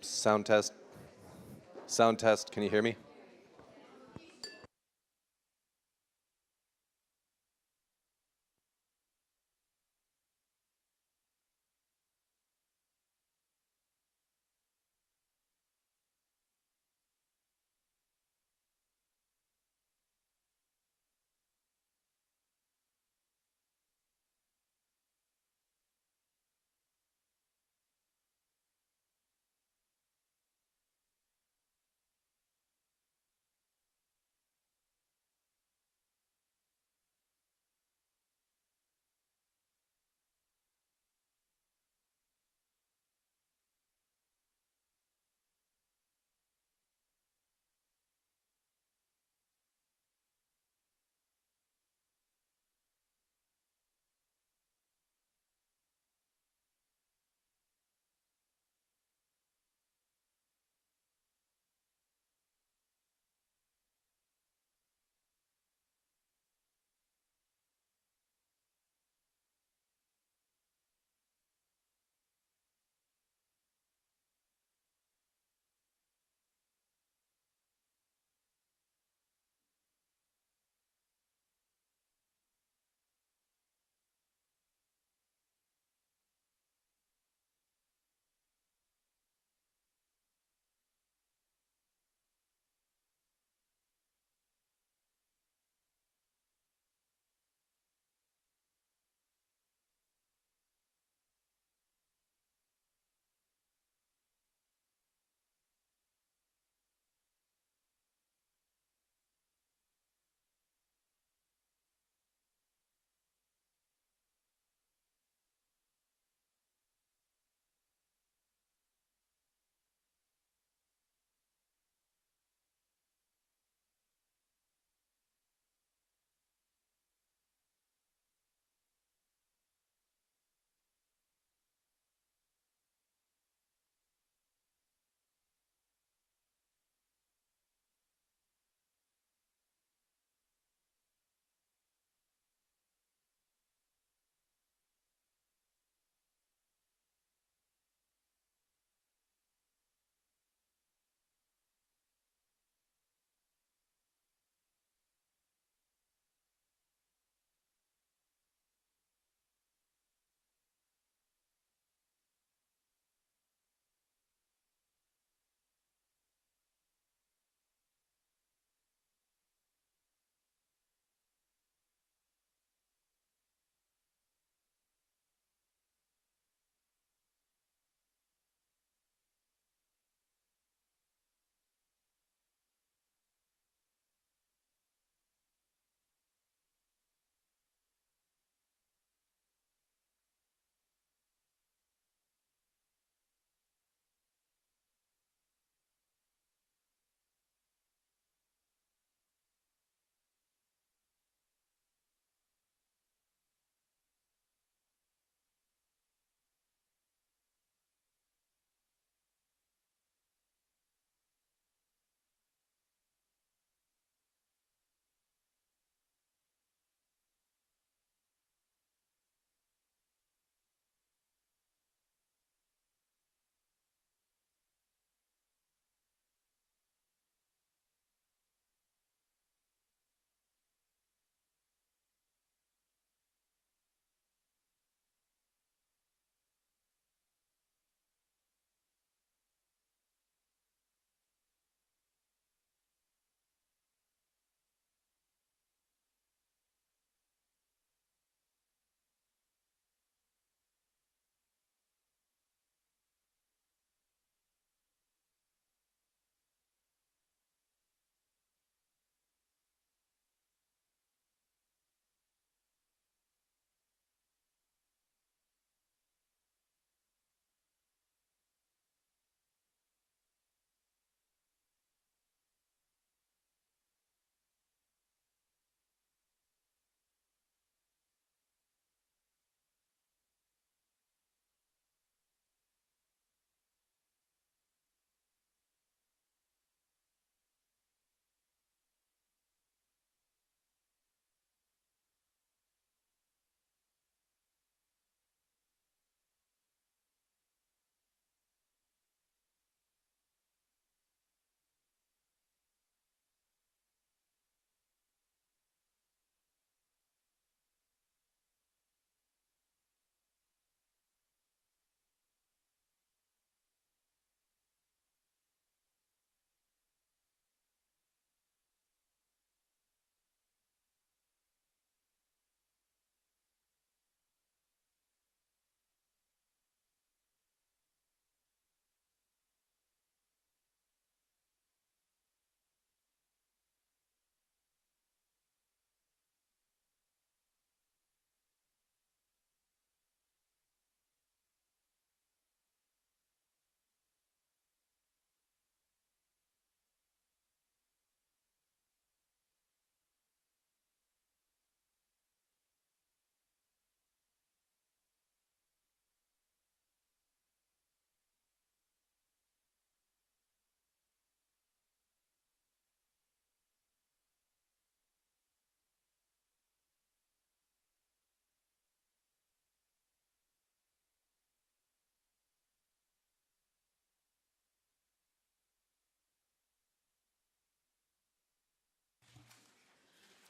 Sound test. Sound test. Can you hear me?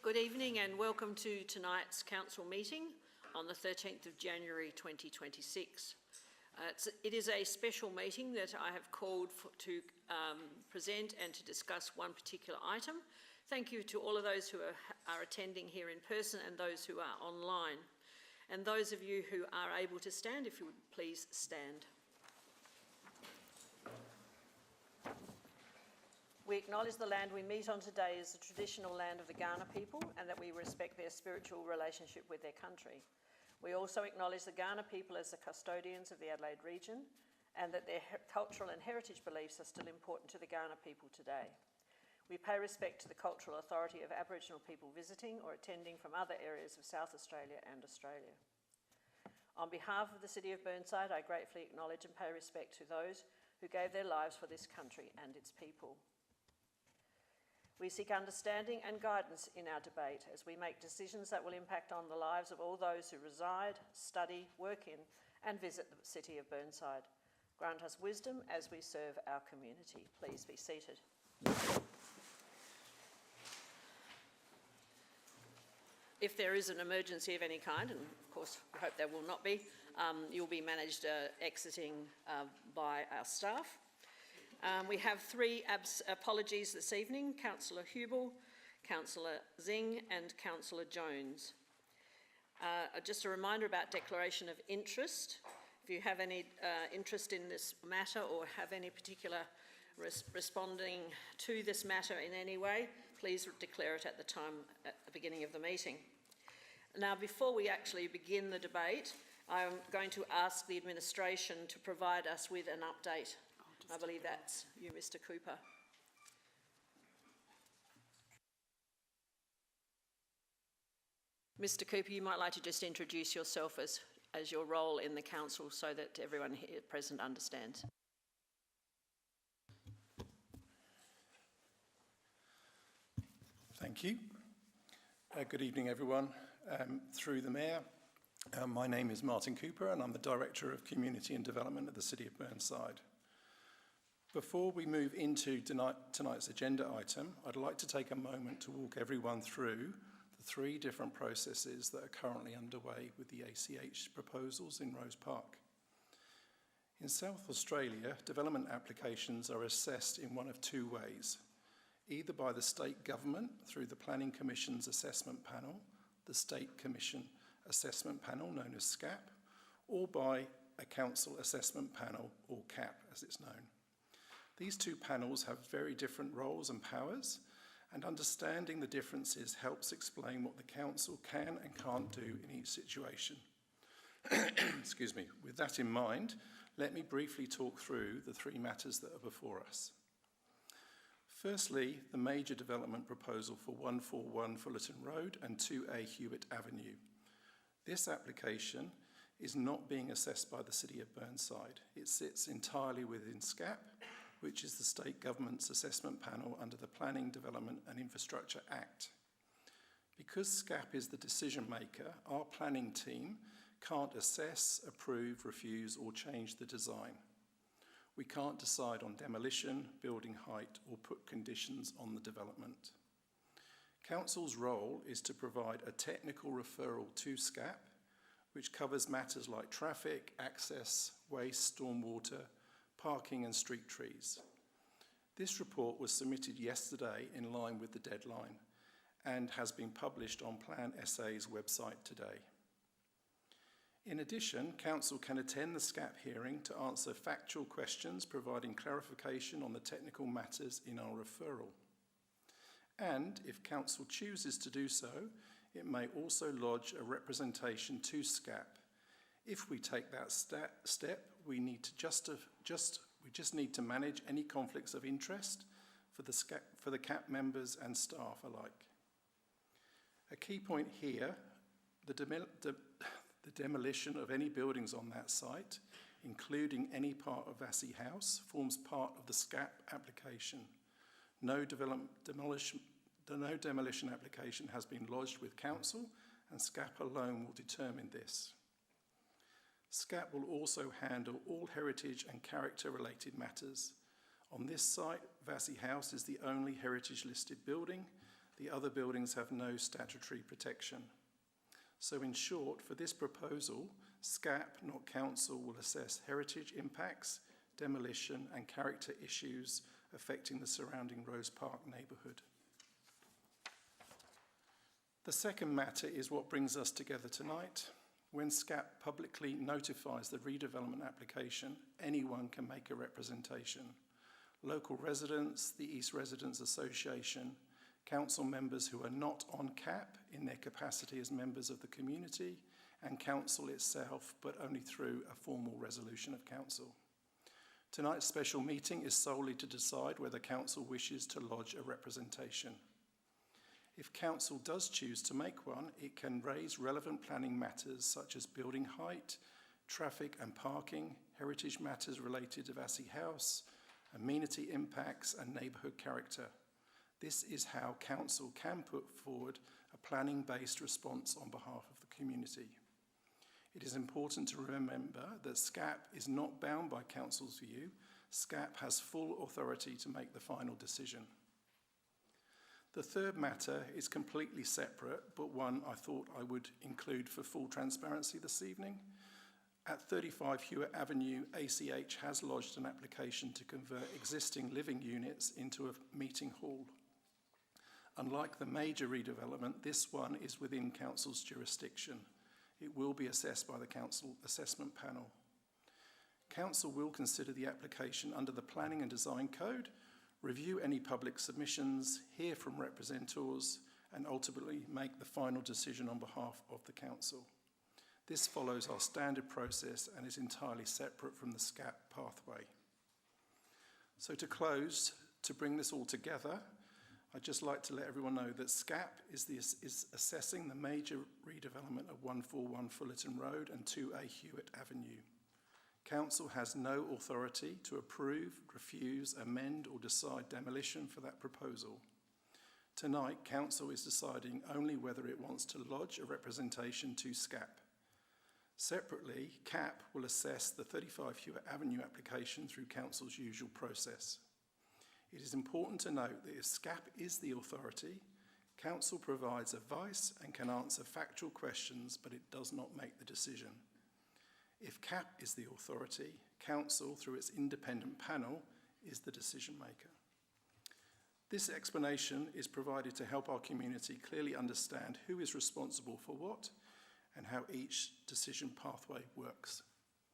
Good evening and welcome to tonight's council meeting on the 13th of January 2026. It is a special meeting that I have called to present and to discuss one particular item. Thank you to all of those who are attending here in person and those who are online. And those of you who are able to stand, if you would please stand. We acknowledge the land we meet on today is the traditional land of the Kaurna people and that we respect their spiritual relationship with their country. We also acknowledge the Kaurna people as the custodians of the Adelaide region and that their cultural and heritage beliefs are still important to the Kaurna people today. We pay respect to the cultural authority of Aboriginal people visiting or attending from other areas of South Australia and Australia. On behalf of the City of Burnside, I gratefully acknowledge and pay respect to those who gave their lives for this country and its people. We seek understanding and guidance in our debate as we make decisions that will impact on the lives of all those who reside, study, work in and visit the City of Burnside. Grant us wisdom as we serve our community. Please be seated. If there is an emergency of any kind, and of course we hope there will not be, you'll be managed exiting by our staff. We have three apologies this evening: Councillor Hubel, Councillor Zing and Councillor Jones. Just a reminder about declaration of interest. If you have any interest in this matter or have any particular responding to this matter in any way, please declare it at the beginning of the meeting. Now, before we actually begin the debate, I'm going to ask the administration to provide us with an update. I believe that's you, Mr. Cooper. Mr. Cooper, you might like to just introduce yourself as your role in the council so that everyone here present understands. Thank you. Good evening, everyone. Through the Mayor, my name is Martin Cooper and I'm the Director of Community and Development at the City of Burnside. Before we move into tonight's agenda item, I'd like to take a moment to walk everyone through the three different processes that are currently underway with the ACH proposals in Rose Park. In South Australia, development applications are assessed in one of two ways, either by the state government through the Planning Commission's assessment panel, the State Commission Assessment Panel known as SCAP, or by a council assessment panel, or CAP as it's known. These two panels have very different roles and powers, and understanding the differences helps explain what the council can and can't do in each situation. Excuse me. With that in mind, let me briefly talk through the three matters that are before us. Firstly, the major development proposal for 141 Fullerton Road and 2A Hewitt Avenue. This application is not being assessed by the City of Burnside. It sits entirely within SCAP, which is the state government's assessment panel under the Planning, Development and Infrastructure Act. Because SCAP is the decision maker, our planning team can't assess, approve, refuse or change the design. We can't decide on demolition, building height or put conditions on the development. Council's role is to provide a technical referral to SCAP, which covers matters like traffic, access, waste, stormwater, parking and street trees. This report was submitted yesterday in line with the deadline and has been published on Plan SA's website today. In addition, Council can attend the SCAP hearing to answer factual questions, providing clarification on the technical matters in our referral. And if Council chooses to do so, it may also lodge a representation to SCAP. If we take that step, we just need to manage any conflicts of interest for the CAP members and staff alike. A key point here, the demolition of any buildings on that site, including any part of Vassy House, forms part of the SCAP application. No demolition application has been lodged with Council, and SCAP alone will determine this. SCAP will also handle all heritage and character-related matters. On this site, Vassy House is the only heritage-listed building. The other buildings have no statutory protection. So in short, for this proposal, SCAP, not council, will assess heritage impacts, demolition and character issues affecting the surrounding Rose Park neighbourhood. The second matter is what brings us together tonight. When SCAP publicly notifies the redevelopment application, anyone can make a representation. Local residents, the East Residents Association, council members who are not on CAP in their capacity as members of the community, and council itself, but only through a formal resolution of council. Tonight's special meeting is solely to decide whether council wishes to lodge a representation. If council does choose to make one, it can raise relevant planning matters such as building height, traffic and parking, heritage matters related to Vassy House, amenity impacts and neighbourhood character. This is how council can put forward a planning-based response on behalf of the community. It is important to remember that SCAP is not bound by council's view. SCAP has full authority to make the final decision. The third matter is completely separate, but one I thought I would include for full transparency this evening. At 35 Hewitt Avenue, ACH has lodged an application to convert existing living units into a meeting hall. Unlike the major redevelopment, this one is within council's jurisdiction. It will be assessed by the council assessment panel. Council will consider the application under the Planning and Design Code, review any public submissions, hear from representatives, and ultimately make the final decision on behalf of the council. This follows our standard process and is entirely separate from the SCAP pathway. So to close, to bring this all together, I'd just like to let everyone know that SCAP is assessing the major redevelopment of 141 Fullerton Road and 2A Hewitt Avenue. Council has no authority to approve, refuse, amend or decide demolition for that proposal. Tonight, Council is deciding only whether it wants to lodge a representation to SCAP. Separately, CAP will assess the 35 Hewitt Avenue application through Council's usual process. It is important to note that if SCAP is the authority, Council provides advice and can answer factual questions, but it does not make the decision. If CAP is the authority, Council, through its independent panel, is the decision maker. This explanation is provided to help our community clearly understand who is responsible for what and how each decision pathway works.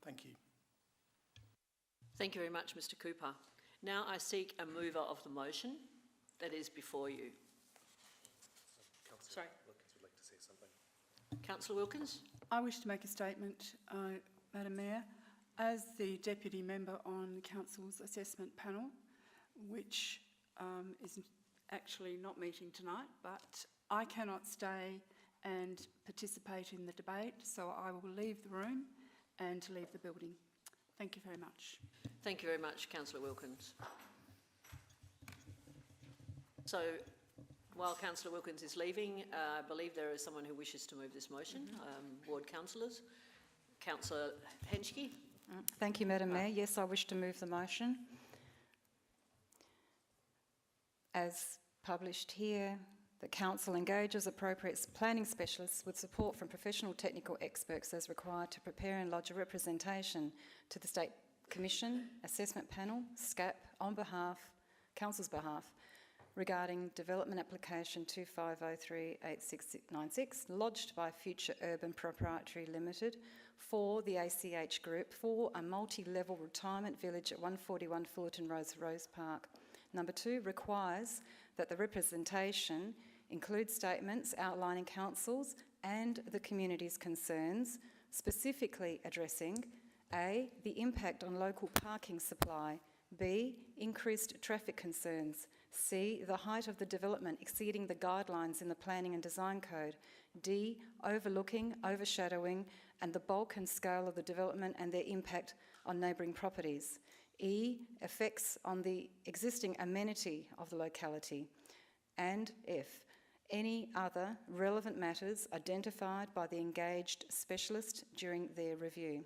Thank you. Thank you very much, Mr. Cooper. Now I seek a mover of the motion that is before you. Councillor Sorry. Wilkins would like to say something. Councillor Wilkins? I wish to make a statement, Madam Mayor. As the Deputy Member on Council's assessment panel, which is actually not meeting tonight, but I cannot stay and participate in the debate, so I will leave the room and leave the building. Thank you very much. Thank you very much, Councillor Wilkins. So, while Councillor Wilkins is leaving, I believe there is someone who wishes to move this motion, ward councillors. Councillor Henschke. Thank you, Madam Mayor. Yes, I wish to move the motion. As published here, the Council engages appropriate planning specialists with support from professional technical experts as required to prepare and lodge a representation to the State Commission, Assessment Panel, SCAP, on Council's behalf, regarding development application 25038696 lodged by Future Urban Proprietary Limited for the ACH Group for a multi-level retirement village at 141 Fullerton Road, Rose Park. Number 2 requires that the representation include statements outlining Council's and the community's concerns, specifically addressing A, the impact on local parking supply, B, increased traffic concerns, C, the height of the development exceeding the guidelines in the Planning and Design Code, D, overlooking, overshadowing, and the bulk and scale of the development and their impact on neighbouring properties, E, effects on the existing amenity of the locality, and F, any other relevant matters identified by the engaged specialist during their review.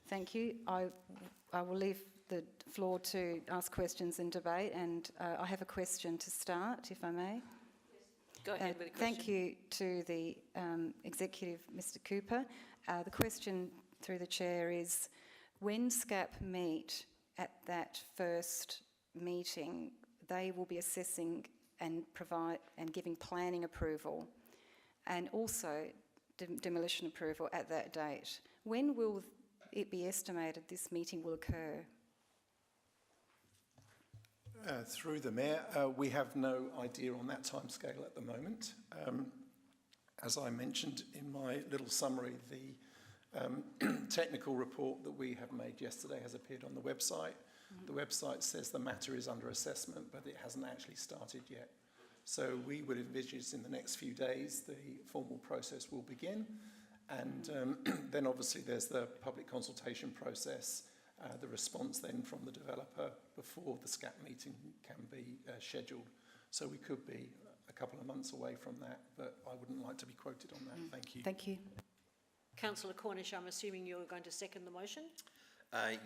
Thank you. I will leave the floor to ask questions and debate, and I have a question to start, if I may. Go ahead with the question. Thank you to the Executive, Mr Cooper. The question through the Chair is, when SCAP meet at that first meeting, they will be assessing and giving planning approval and also demolition approval at that date. When will it be estimated this meeting will occur? Through the Mayor, we have no idea on that timescale at the moment. As I mentioned in my little summary, the technical report that we have made yesterday has appeared on the website. The website says the matter is under assessment, but it hasn't actually started yet. So we would envisage in the next few days the formal process will begin, and then obviously there's the public consultation process, the response then from the developer before the SCAP meeting can be scheduled. So we could be a couple of months away from that, but I wouldn't like to be quoted on that. Thank you. Thank you. Councillor Cornish, I'm assuming you're going to second the motion?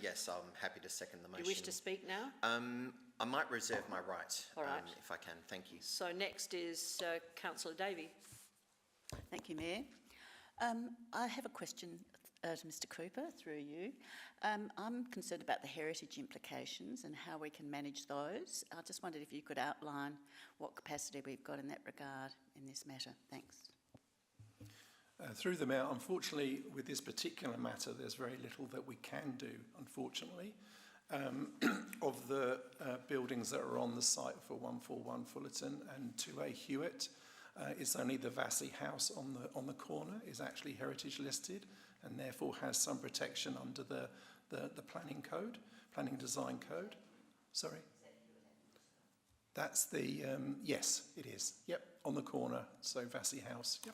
Yes, I'm happy to second the motion. Do you wish to speak now? I might reserve my right, All right. if I can. Thank you. So next is Councillor Davey. Thank you, Mayor. I have a question to Mr Cooper, through you. I'm concerned about the heritage implications and how we can manage those. I just wondered if you could outline what capacity we've got in that regard in this matter. Thanks. Through the Mayor, unfortunately, with this particular matter, there's very little that we can do, unfortunately. Of the buildings that are on the site for 141 Fullerton and 2A Hewitt, it's only the Vassy House on the corner is actually heritage listed and therefore has some protection under the planning code, planning design code. Sorry? That's the, yes, it is. Yep, on the corner, so Vassy House, yep.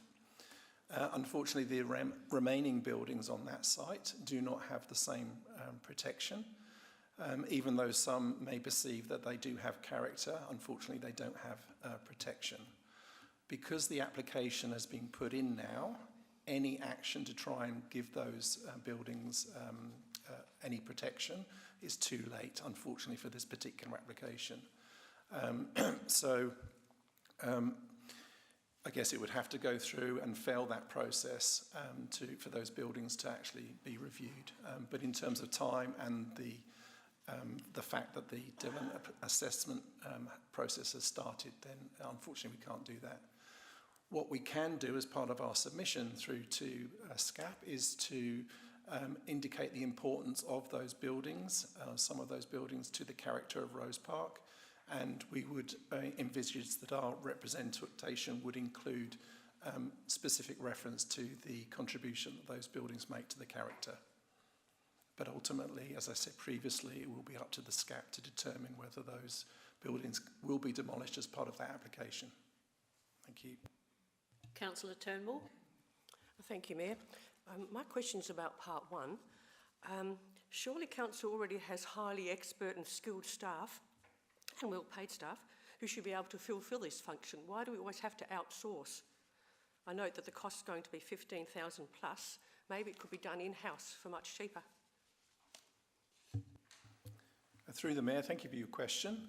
Unfortunately, the remaining buildings on that site do not have the same protection. Even though some may perceive that they do have character, unfortunately they don't have protection. Because the application has been put in now, any action to try and give those buildings any protection is too late, unfortunately, for this particular application. I guess it would have to go through and fail that process for those buildings to actually be reviewed. But in terms of time and the fact that the development assessment process has started, then unfortunately we can't do that. What we can do as part of our submission through to SCAP is to indicate the importance of those buildings, some of those buildings, to the character of Rose Park, and we would envisage that our representation would include specific reference to the contribution that those buildings make to the character. But ultimately, as I said previously, it will be up to the SCAP to determine whether those buildings will be demolished as part of that application. Thank you. Councillor Turnbull. Thank you, Mayor. My question is about part one. Surely Council already has highly expert and skilled staff and well-paid staff who should be able to fulfil this function. Why do we always have to outsource? I note that the cost is going to be $15,000 plus. Maybe it could be done in-house for much cheaper. Through the Mayor, thank you for your question.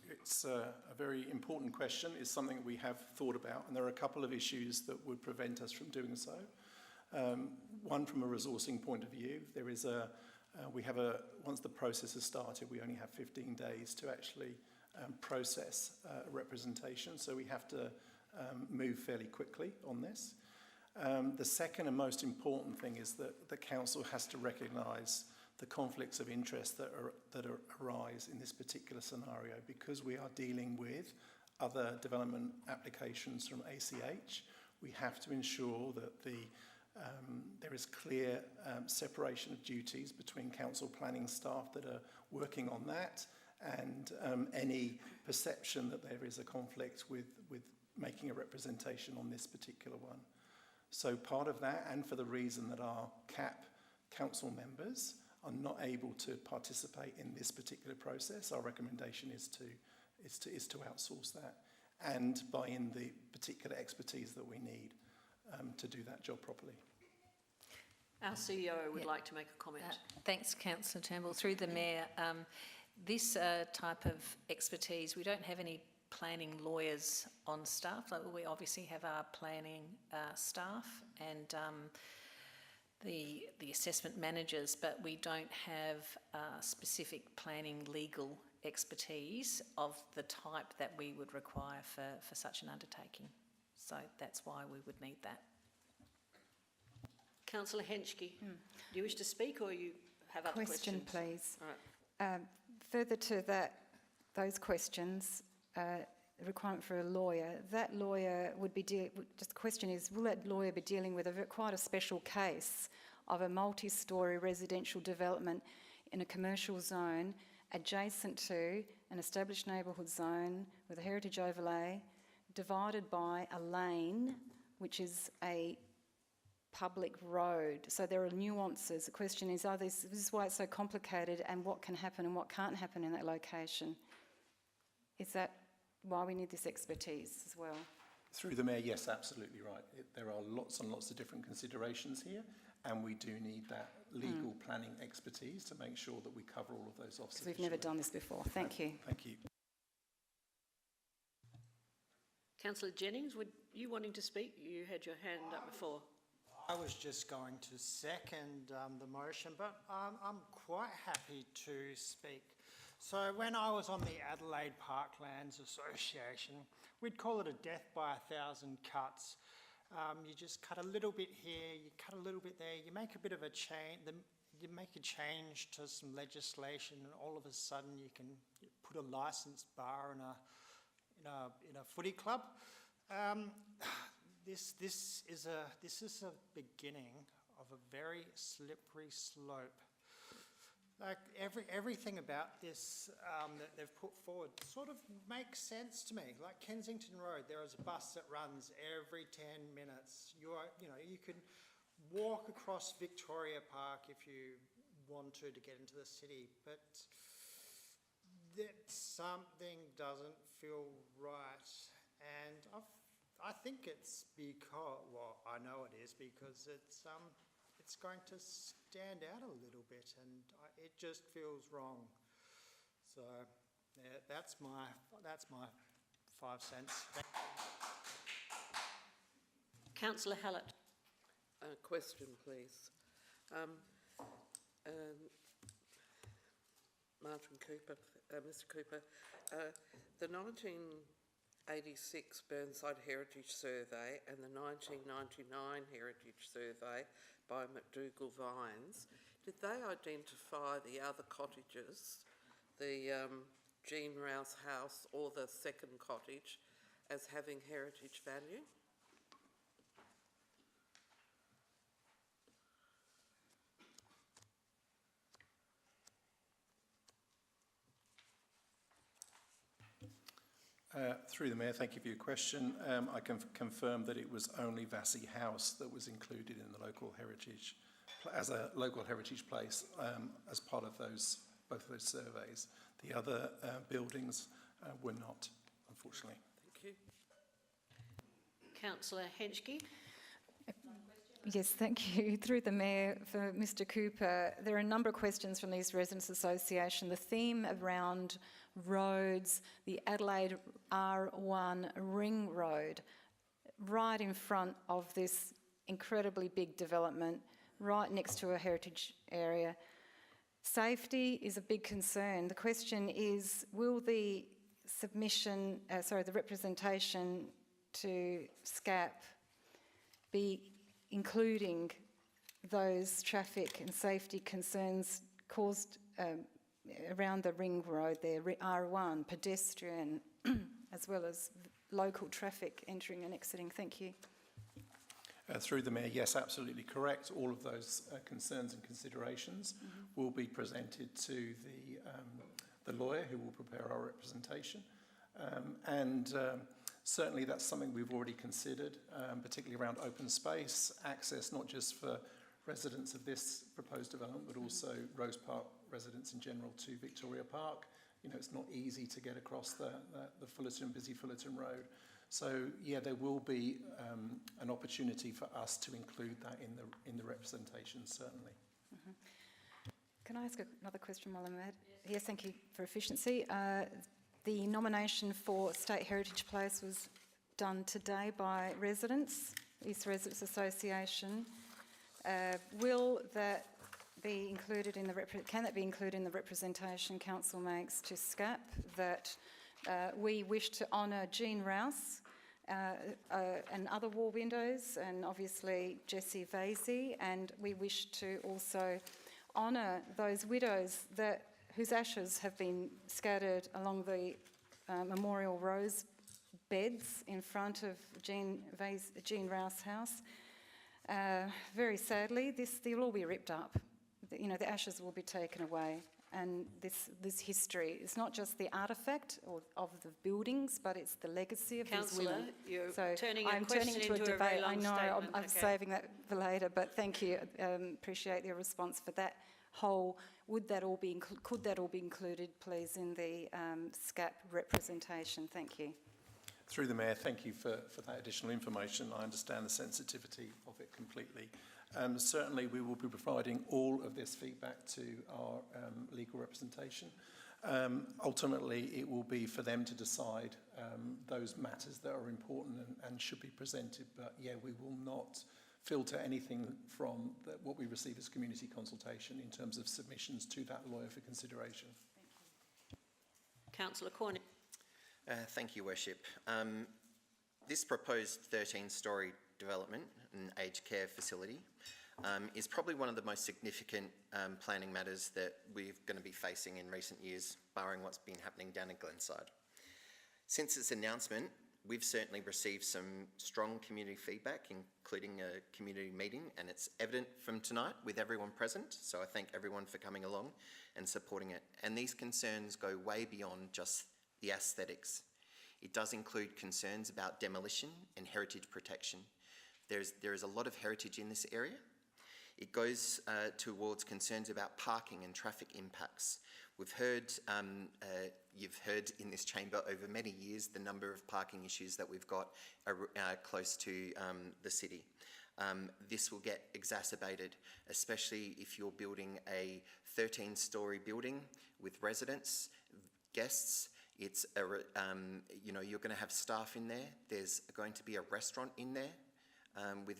It's a very important question. It's something we have thought about, and there are a couple of issues that would prevent us from doing so. One, from a resourcing point of view, there is once the process has started, we only have 15 days to actually process a representation, so we have to move fairly quickly on this. The second and most important thing is that the Council has to recognise the conflicts of interest that arise in this particular scenario, because we are dealing with other development applications from ACH. We have to ensure that there is clear separation of duties between council planning staff that are working on that and any perception that there is a conflict with making a representation on this particular one. So part of that, and for the reason that our CAP council members are not able to participate in this particular process, our recommendation is to outsource that and buy in the particular expertise that we need to do that job properly. Our CEO would like to make a comment. Thanks, Councillor Turnbull. Through the Mayor, this type of expertise, we don't have any planning lawyers on staff. Like, we obviously have our planning staff and the assessment managers, but we don't have specific planning legal expertise of the type that we would require for such an undertaking. So that's why we would need that. Councillor Henschke, do you wish to speak or you have other questions? Question, please. All right. Further to those questions, the requirement for a lawyer, that lawyer would be, just the question is, will that lawyer be dealing with quite a special case of a multi-storey residential development in a commercial zone adjacent to an established neighbourhood zone with a heritage overlay, divided by a lane, which is a public road? So there are nuances. The question is, this is why it's so complicated, and what can happen and what can't happen in that location? Is that why we need this expertise as well? Through the Mayor, yes, absolutely right. There are lots and lots of different considerations here, and we do need that legal planning expertise to make sure that we cover all of those off Because we've never done this before. Thank you. Thank you. Councillor Jennings, would you wanting to speak? You had your hand up before. I was just going to second the motion, but I'm quite happy to speak. So when I was on the Adelaide Parklands Association, we'd call it a death by 1,000 cuts. You just cut a little bit here, you cut a little bit there, you make a bit of a change, you make a change to some legislation, and all of a sudden you can put a licensed bar in a footy club. This is a beginning of a very slippery slope. Like everything about this that they've put forward sort of makes sense to me. Like Kensington Road, there is a bus that runs every 10 minutes. You can walk across Victoria Park if you want to get into the city, but that something doesn't feel right. And I think it's because, well, I know it is because it's going to stand out a little bit, and it just feels wrong. So yeah, that's my 5 cents. Thank you. Councillor Hallett. A question, please. Martin Cooper, Mr. Cooper, the 1986 Burnside Heritage Survey and the 1999 Heritage Survey by McDougall Vines, did they identify the other cottages, the Jean Rouse house or the second cottage, as having heritage value? Through the Mayor, thank you for your question. I can confirm that it was only Vassy House that was included in the local heritage, as a local heritage place, as part of both of those surveys. The other buildings were not, unfortunately. Thank you. Councillor Henschke. Yes, thank you. Through the Mayor, for Mr. Cooper, there are a number of questions from these Residents Association. The theme around roads, the Adelaide R1 Ring Road, right in front of this incredibly big development, right next to a heritage area. Safety is a big concern. The question is, will the the representation to SCAP be including those traffic and safety concerns caused around the ring road there, R1, pedestrian, as well as local traffic entering and exiting? Thank you. Through the Mayor, yes, absolutely correct. All of those concerns and considerations will be presented to the lawyer who will prepare our representation. Certainly that's something we've already considered, particularly around open space, access not just for residents of this proposed development, but also Rose Park residents in general to Victoria Park. You know, it's not easy to get across the busy Fullerton Road. So yeah, there will be an opportunity for us to include that in the representation, certainly. Can I ask another question while I'm at? Yes, thank you for efficiency. The nomination for State Heritage Place was done today by residents, East Residents Association. Will that be included in the can that be included in the representation Council makes to SCAP that we wish to honour Jean Rouse and other war windows, and obviously Jessie Vasey, and we wish to also honour those widows whose ashes have been scattered along the memorial rose beds in front of Jean Rouse house. Very sadly, they'll all be ripped up. You know, the ashes will be taken away, and this history is not just the artefact of the buildings, but it's the legacy of these women. Councillor, you're So turning a I'm question turning to into a debate. very long I know. statement. I'm Okay. saving that for later, but thank you. Appreciate your response for that whole. Could that all be included, please, in the SCAP representation? Thank you. Through the Mayor, thank you for that additional information. I understand the sensitivity of it completely. Certainly, we will be providing all of this feedback to our legal representation. Ultimately, it will be for them to decide those matters that are important and should be presented. But yeah, we will not filter anything from what we receive as community consultation in terms of submissions to that lawyer for consideration. Councillor Cornish. Thank you, Worship. This proposed 13-storey development, an aged care facility, is probably one of the most significant planning matters that we're going to be facing in recent years, barring what's been happening down in Glenside. Since its announcement, we've certainly received some strong community feedback, including a community meeting, and it's evident from tonight with everyone present, so I thank everyone for coming along and supporting it. And these concerns go way beyond just the aesthetics. It does include concerns about demolition and heritage protection. There is a lot of heritage in this area. It goes towards concerns about parking and traffic impacts. We've heard, you've heard in this chamber over many years the number of parking issues that we've got close to the city. This will get exacerbated, especially if you're building a 13-storey building with residents, guests. It's you know, you're going to have staff in there. There's going to be a restaurant in there with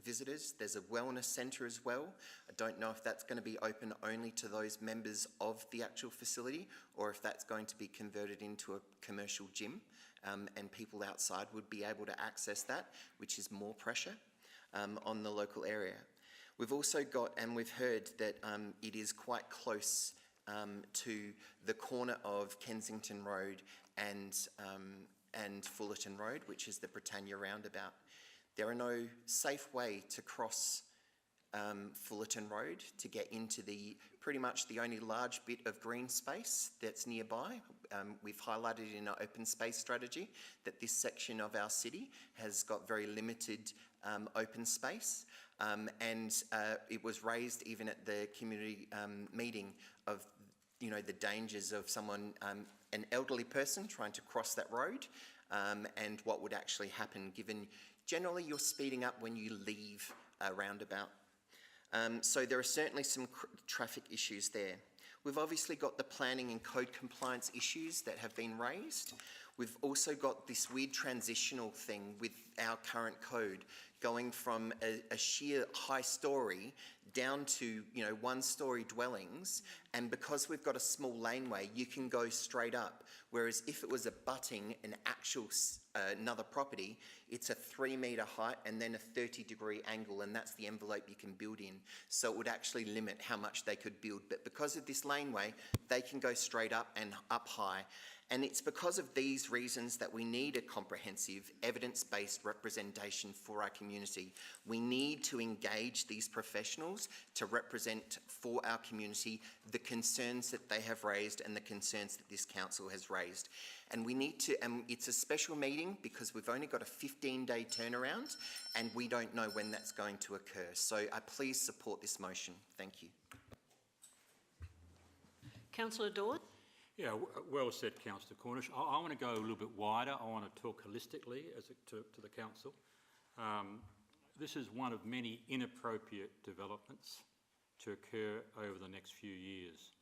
visitors. There's a wellness centre as well. I don't know if that's going to be open only to those members of the actual facility, or if that's going to be converted into a commercial gym, and people outside would be able to access that, which is more pressure on the local area. We've also got, and we've heard that it is quite close to the corner of Kensington Road and Fullerton Road, which is the Britannia roundabout. There are no safe way to cross Fullerton Road to get into pretty much the only large bit of green space that's nearby. We've highlighted in our open space strategy that this section of our city has got very limited open space. And it was raised even at the community meeting of, you know, the dangers of someone, an elderly person trying to cross that road, and what would actually happen given generally you're speeding up when you leave a roundabout. So there are certainly some traffic issues there. We've obviously got the planning and code compliance issues that have been raised. We've also got this weird transitional thing with our current code, going from a sheer high story down to, you know, one-storey dwellings, and because we've got a small laneway, you can go straight up. Whereas if it was abutting an actual another property, it's a 3-metre height and then a 30-degree angle, and that's the envelope you can build in. So it would actually limit how much they could build. But because of this laneway, they can go straight up and up high. And it's because of these reasons that we need a comprehensive, evidence-based representation for our community. We need to engage these professionals to represent for our community the concerns that they have raised and the concerns that this council has raised. And we need to, and it's a special meeting because we've only got a 15-day turnaround and we don't know when that's going to occur. So please support this motion. Thank you. Councillor Dord. Yeah, well said, Councillor Cornish. I want to go a little bit wider. I want to talk holistically to the council. This is one of many inappropriate developments to occur over the next few years.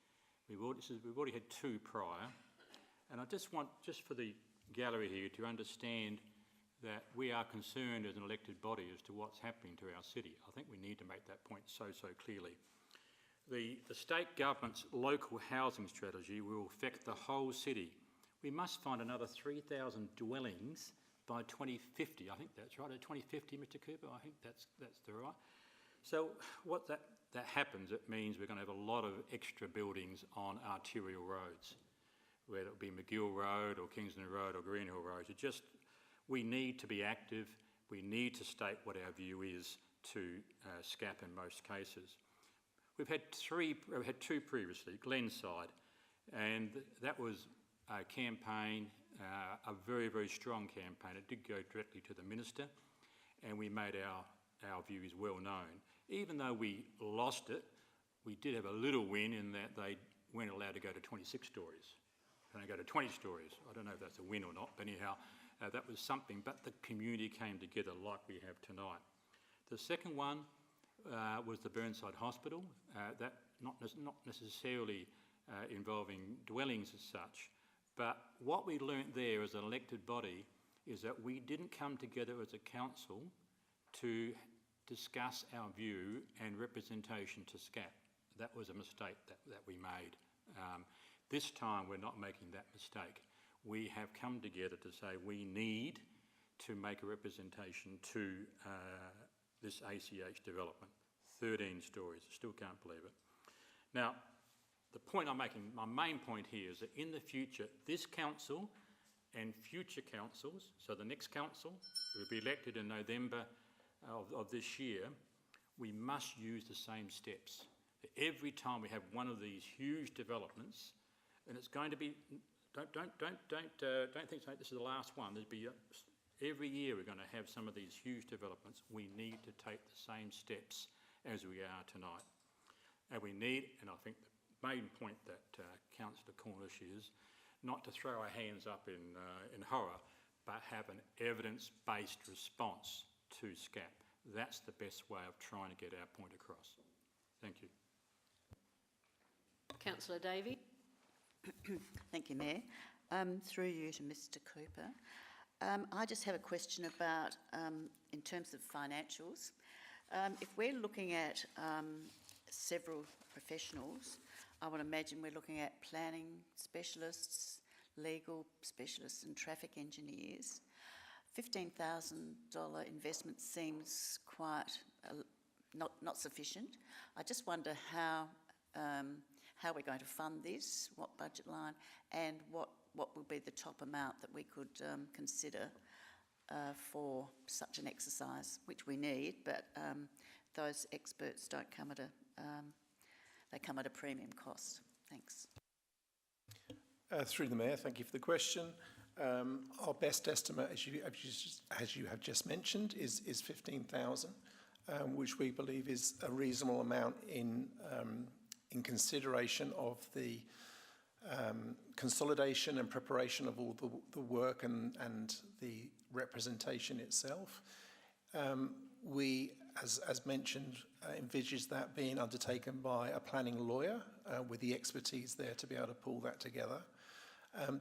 We've already had 2 prior. And I just want, just for the gallery here, to understand that we are concerned as an elected body as to what's happening to our city. I think we need to make that point so clearly. The state government's local housing strategy will affect the whole city. We must find another 3,000 dwellings by 2050. I think that's right, 2050, Mr. Cooper. I think that's the right. So what that happens, it means we're going to have a lot of extra buildings on arterial roads, whether it be McGill Road or Kingston Road or Greenhill Road. We need to be active. We need to state what our view is to SCAP in most cases. We've had two previously, Glenside, and that was a campaign, a very, very strong campaign. It did go directly to the Minister, and we made our views well known. Even though we lost it, we did have a little win in that they weren't allowed to go to 26 stories. Can they go to 20 stories? I don't know if that's a win or not, but anyhow, that was something. But the community came together like we have tonight. The second one was the Burnside Hospital. That not necessarily involving dwellings as such, but what we learnt there as an elected body is that we didn't come together as a council to discuss our view and representation to SCAP. That was a mistake that we made. This time we're not making that mistake. We have come together to say we need to make a representation to this ACH development. 13 stories, still can't believe it. Now, the point I'm making, my main point here is that in the future, this council and future councils, so the next council will be elected in November of this year, we must use the same steps. Every time we have one of these huge developments, and it's going to be, don't think this is the last one. There'll be every year we're going to have some of these huge developments. We need to take the same steps as we are tonight, and we need. And I think the main point that Councillor Cornish is not to throw our hands up in horror, but have an evidence-based response to SCAP. That's the best way of trying to get our point across. Thank you. Councillor Davey. Thank you, Mayor. Through you to Mr. Cooper. I just have a question about, in terms of financials, if we're looking at several professionals, I would imagine we're looking at planning specialists, legal specialists and traffic engineers. $15,000 investment seems quite not sufficient. I just wonder how we're going to fund this, what budget line, and what will be the top amount that we could consider for such an exercise, which we need, but those experts don't come at they come at a premium cost. Thanks. Through the Mayor, thank you for the question. Our best estimate, as you have just mentioned, is 15,000, which we believe is a reasonable amount in consideration of the consolidation and preparation of all the work and the representation itself. We, as mentioned, envisage that being undertaken by a planning lawyer with the expertise there to be able to pull that together.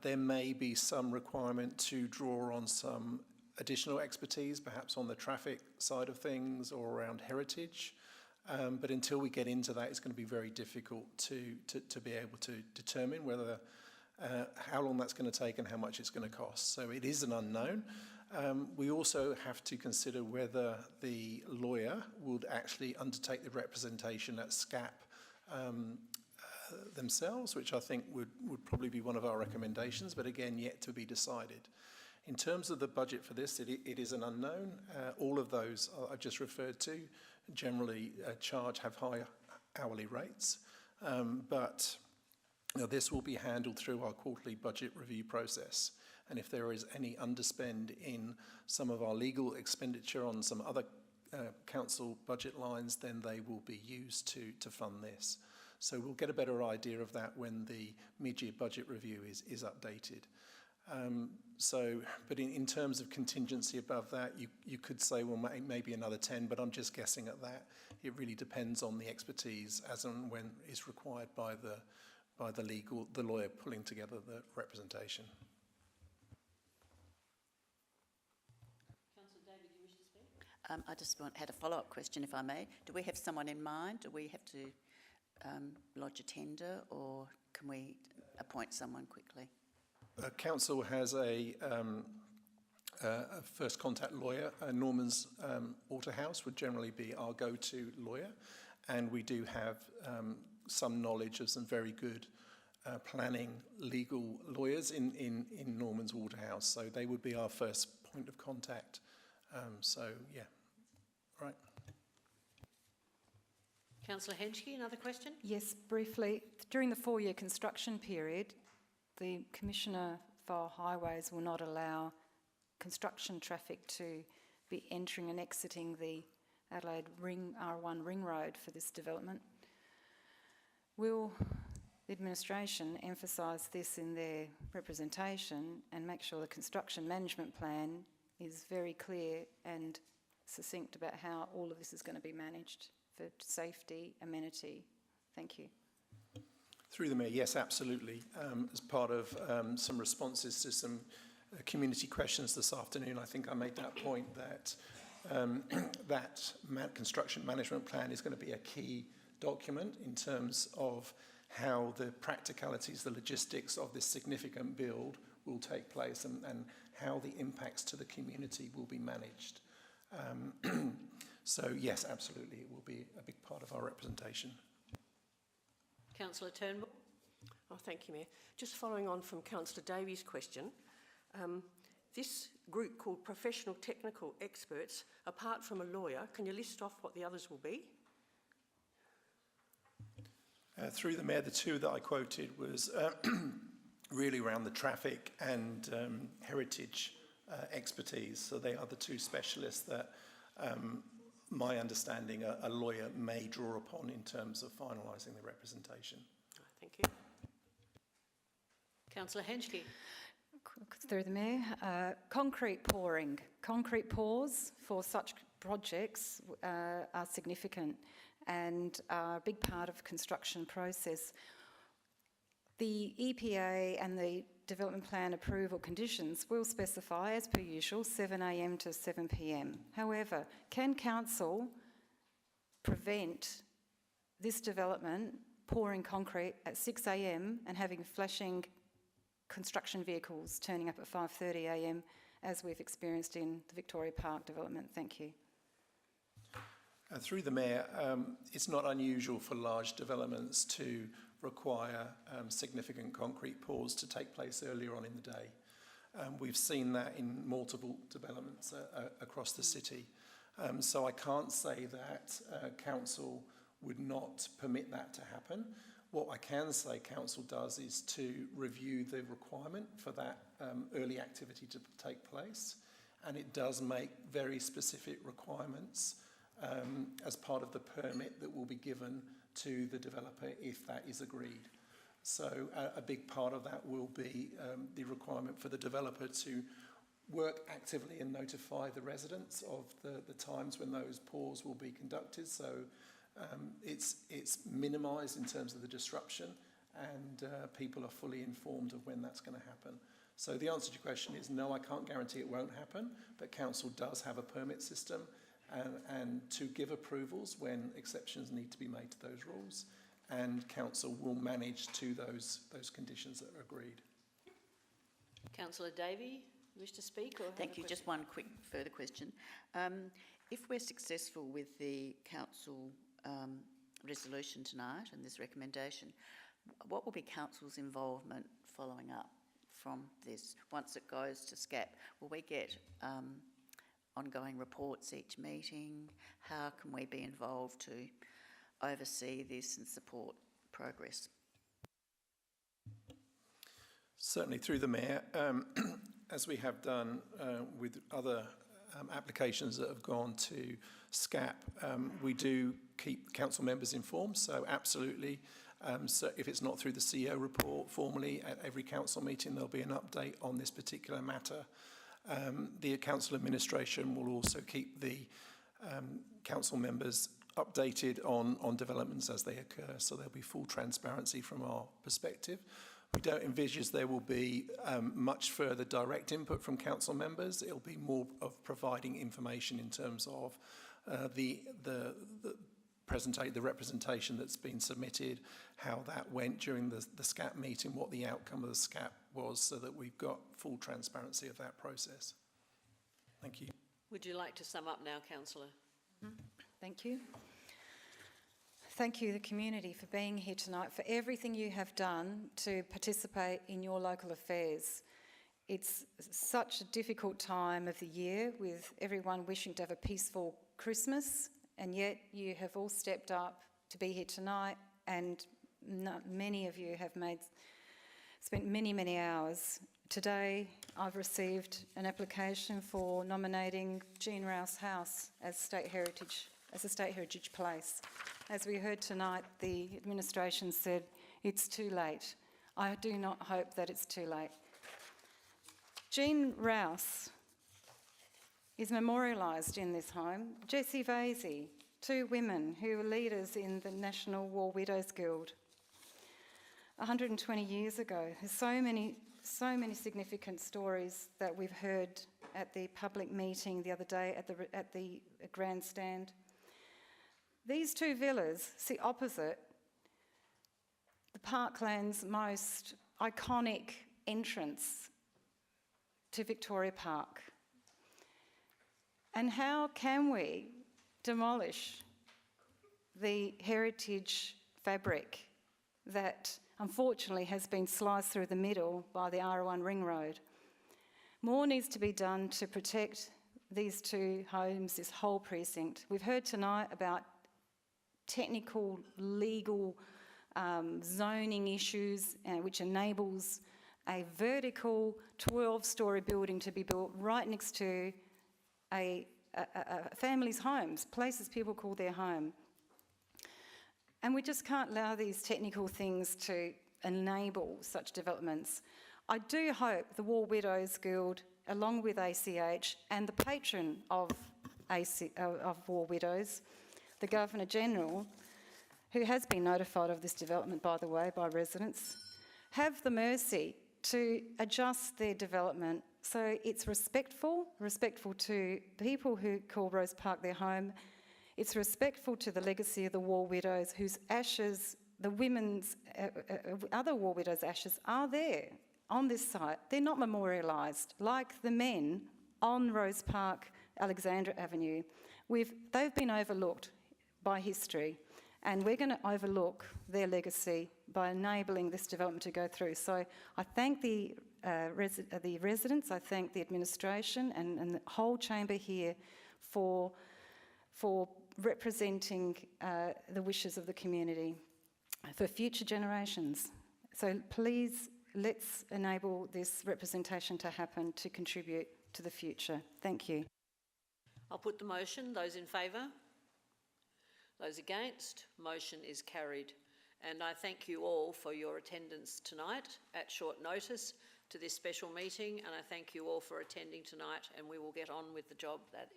There may be some requirement to draw on some additional expertise, perhaps on the traffic side of things or around heritage. But until we get into that, it's going to be very difficult to be able to determine whether how long that's going to take and how much it's going to cost. So it is an unknown. We also have to consider whether the lawyer would actually undertake the representation at SCAP themselves, which I think would probably be one of our recommendations, but again, yet to be decided. In terms of the budget for this, it is an unknown. All of those I've just referred to generally have high hourly rates, but this will be handled through our quarterly budget review process. And if there is any underspend in some of our legal expenditure on some other council budget lines, then they will be used to fund this. So we'll get a better idea of that when the mid-year budget review is updated. But in terms of contingency above that, you could say, well, maybe another 10, but I'm just guessing at that. It really depends on the expertise as and when is required by the lawyer pulling together the representation. Councillor David, you wish to speak? I just had a follow-up question, if I may. Do we have someone in mind? Do we have to lodge a tender, or can we appoint someone quickly? Council has a first contact lawyer. Norman's Waterhouse would generally be our go-to lawyer, and we do have some knowledge of some very good planning legal lawyers in Norman's Waterhouse, so they would be our first point of contact. So yeah, right. Councillor Henschke, another question? Yes, briefly. During the 4-year construction period, the Commissioner for Highways will not allow construction traffic to be entering and exiting the Adelaide R1 Ring Road for this development. Will the administration emphasise this in their representation and make sure the construction management plan is very clear and succinct about how all of this is going to be managed for safety, amenity? Thank you. Through the Mayor, yes, absolutely. As part of some responses to some community questions this afternoon, I think I made that point that construction management plan is going to be a key document in terms of how the practicalities, the logistics of this significant build will take place, and how the impacts to the community will be managed. So yes, absolutely, it will be a big part of our representation. Councillor Turnbull. Oh, thank you, Mayor. Just following on from Councillor Davies' question, this group called Professional Technical Experts, apart from a lawyer, can you list off what the others will be? Through the Mayor, the two that I quoted was really around the traffic and heritage expertise. So they are the two specialists that my understanding a lawyer may draw upon in terms of finalising the representation. Thank you. Councillor Henschke. Through the Mayor, concrete pouring. Concrete pours for such projects are significant and are a big part of the construction process. The EPA and the development plan approval conditions will specify, as per usual, 7 a.m. to 7 p.m. However, can Council prevent this development pouring concrete at 6 a.m. and having flashing construction vehicles turning up at 5:30 a.m. as we've experienced in the Victoria Park development? Thank you. Through the Mayor, it's not unusual for large developments to require significant concrete pours to take place earlier on in the day. We've seen that in multiple developments across the city. So I can't say that Council would not permit that to happen. What I can say Council does is to review the requirement for that early activity to take place, and it does make very specific requirements as part of the permit that will be given to the developer if that is agreed. So a big part of that will be the requirement for the developer to work actively and notify the residents of the times when those pours will be conducted. So it's minimised in terms of the disruption, and people are fully informed of when that's going to happen. So the answer to your question is no, I can't guarantee it won't happen, but Council does have a permit system and to give approvals when exceptions need to be made to those rules, and Council will manage to those conditions that are agreed. Councillor Davey, you wish to speak? Or Thank you. Just one quick further question. If we're successful with the Council resolution tonight and this recommendation, what will be Council's involvement following up from this? Once it goes to SCAP, will we get ongoing reports each meeting? How can we be involved to oversee this and support progress? Certainly through the Mayor, as we have done with other applications that have gone to SCAP, we do keep Council members informed, so absolutely. So if it's not through the CEO report, formally at every Council meeting there'll be an update on this particular matter. The Council administration will also keep the Council members updated on developments as they occur, so there'll be full transparency from our perspective. We don't envisage there will be much further direct input from council members. It'll be more of providing information in terms of the representation that's been submitted, how that went during the SCAP meeting, what the outcome of the SCAP was, so that we've got full transparency of that process. Thank you. Would you like to sum up now, Councillor? Thank you. Thank you, the community, for being here tonight, for everything you have done to participate in your local affairs. It's such a difficult time of the year with everyone wishing to have a peaceful Christmas, and yet you have all stepped up to be here tonight, and many of you have spent many hours. Today I've received an application for nominating Jean Rouse House as a state heritage place. As we heard tonight, the administration said it's too late. I do not hope that it's too late. Jean Rouse is memorialised in this home. Jessie Vasey, 2 women who were leaders in the National War Widows Guild 120 years ago. There's so many significant stories that we've heard at the public meeting the other day at the grandstand. These 2 villas sit opposite the Parkland's most iconic entrance to Victoria Park. And how can we demolish the heritage fabric that unfortunately has been sliced through the middle by the R1 ring road? More needs to be done to protect these 2 homes, this whole precinct. We've heard tonight about technical, legal zoning issues which enables a vertical 12-storey building to be built right next to a family's homes, places people call their home. And we just can't allow these technical things to enable such developments. I do hope the War Widows Guild, along with ACH and the patron of War Widows, the Governor-General, who has been notified of this development, by the way, by residents, have the mercy to adjust their development so it's respectful to people who call Rose Park their home. It's respectful to the legacy of the War Widows, whose ashes, the women's, other War Widows' ashes are there on this site. They're not memorialised like the men on Rose Park, Alexandra Avenue. They've been overlooked by history, and we're going to overlook their legacy by enabling this development to go through. So I thank the residents, I thank the administration and the whole chamber here for representing the wishes of the community for future generations. So please, let's enable this representation to happen to contribute to the future. Thank you. I'll put the motion. Those in favour? Those against? Motion is carried. And I thank you all for your attendance tonight at short notice to this special meeting, and I thank you all for attending tonight, and we will get on with the job that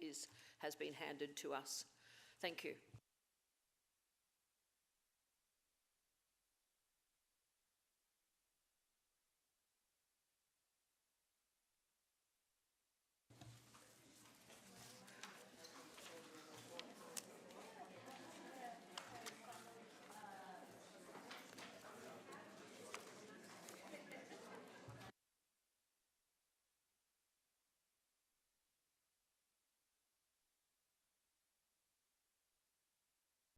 has been handed to us. Thank you.